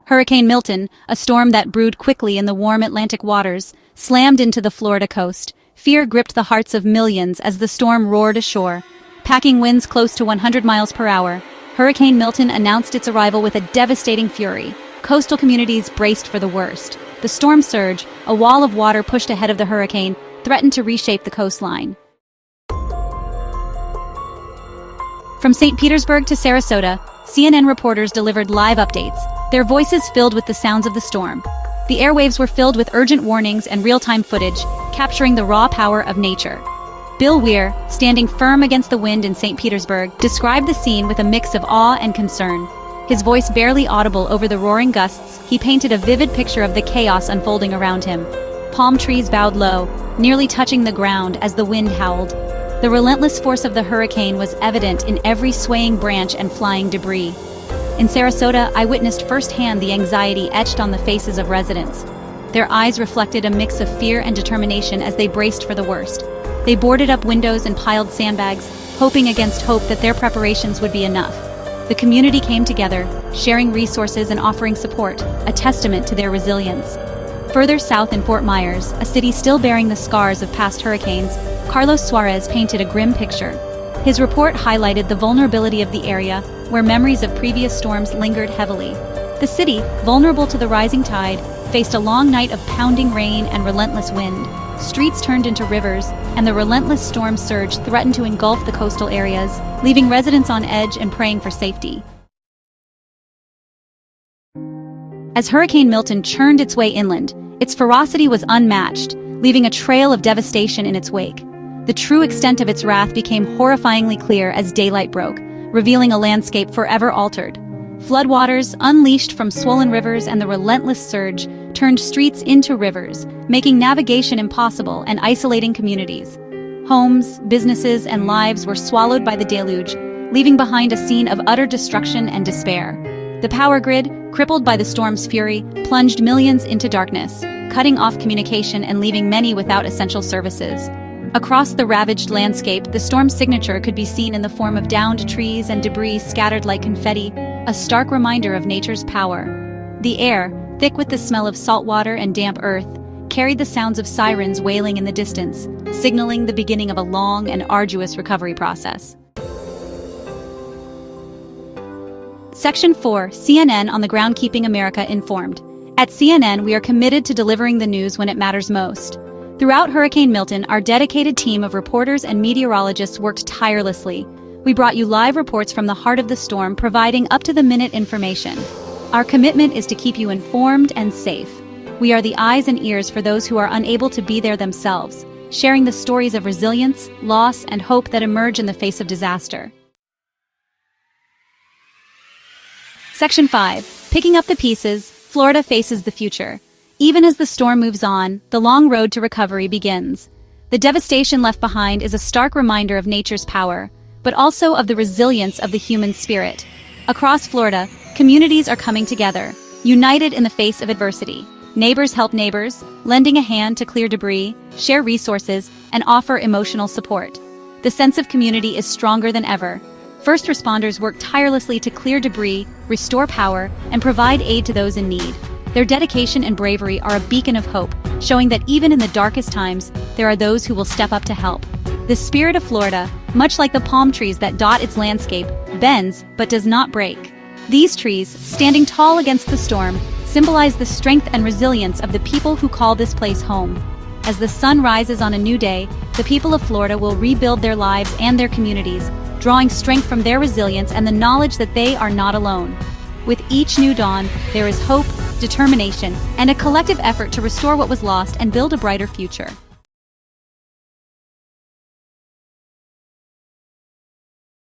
Hurricane Milton, a storm that brewed quickly in the warm Atlantic waters, slammed into the Florida coast. Fear gripped the hearts of millions as the storm roared ashore. Packing winds close to 100 miles per hour, Hurricane Milton announced its arrival with a devastating fury. Coastal communities braced for the worst. The storm surge, a wall of water pushed ahead of the hurricane, threatened to reshape the coastline. From St. Petersburg to Sarasota, CNN reporters delivered live updates, their voices filled with the sounds of the storm. The airwaves were filled with urgent warnings and real-time footage, capturing the raw power of nature. Bill Weir, standing firm against the wind in St. Petersburg, described the scene with a mix of awe and concern. His voice barely audible over the roaring gusts, he painted a vivid picture of the chaos unfolding around him. Palm trees bowed low, nearly touching the ground as the wind howled. The relentless force of the hurricane was evident in every swaying branch and flying debris. In Sarasota, I witnessed firsthand the anxiety etched on the faces of residents. Their eyes reflected a mix of fear and determination as they braced for the worst. They boarded up windows and piled sandbags, hoping against hope that their preparations would be enough. The community came together, sharing resources and offering support, a testament to their resilience. Further south in Fort Myers, a city still bearing the scars of past hurricanes, Carlos Suarez painted a grim picture. His report highlighted the vulnerability of the area, where memories of previous storms lingered heavily. The city, vulnerable to the rising tide, faced a long night of pounding rain and relentless wind. Streets turned into rivers, and the relentless storm surge threatened to engulf the coastal areas, leaving residents on edge and praying for safety. As Hurricane Milton churned its way inland, its ferocity was unmatched, leaving a trail of devastation in its wake. The true extent of its wrath became horrifyingly clear as daylight broke, revealing a landscape forever altered. Floodwaters, unleashed from swollen rivers and the relentless surge, turned streets into rivers, making navigation impossible and isolating communities. Homes, businesses, and lives were swallowed by the deluge, leaving behind a scene of utter destruction and despair. The power grid, crippled by the storm's fury, plunged millions into darkness, cutting off communication and leaving many without essential services. Across the ravaged landscape, the storm's signature could be seen in the form of downed trees and debris scattered like confetti, a stark reminder of nature's power. The air, thick with the smell of salt water and damp earth, carried the sounds of sirens wailing in the distance, signaling the beginning of a long and arduous recovery process. Section 4, CNN on the ground, keeping America informed. At CNN, we are committed to delivering the news when it matters most. Throughout Hurricane Milton, our dedicated team of reporters and meteorologists worked tirelessly. We brought you live reports from the heart of the storm, providing up-to-the-minute information. Our commitment is to keep you informed and safe. We are the eyes and ears for those who are unable to be there themselves, sharing the stories of resilience, loss, and hope that emerge in the face of disaster. Section 5. Picking up the pieces, Florida faces the future. Even as the storm moves on, the long road to recovery begins. The devastation left behind is a stark reminder of nature's power, but also of the resilience of the human spirit. Across Florida, communities are coming together, united in the face of adversity. Neighbors help neighbors, lending a hand to clear debris, share resources, and offer emotional support. The sense of community is stronger than ever. First responders work tirelessly to clear debris, restore power, and provide aid to those in need. Their dedication and bravery are a beacon of hope, showing that even in the darkest times, there are those who will step up to help. The spirit of Florida, much like the palm trees that dot its landscape, bends but does not break. These trees, standing tall against the storm, symbolize the strength and resilience of the people who call this place home. As the sun rises on a new day, the people of Florida will rebuild their lives and their communities, drawing strength from their resilience and the knowledge that they are not alone. With each new dawn, there is hope, determination, and a collective effort to restore what was lost and build a brighter future.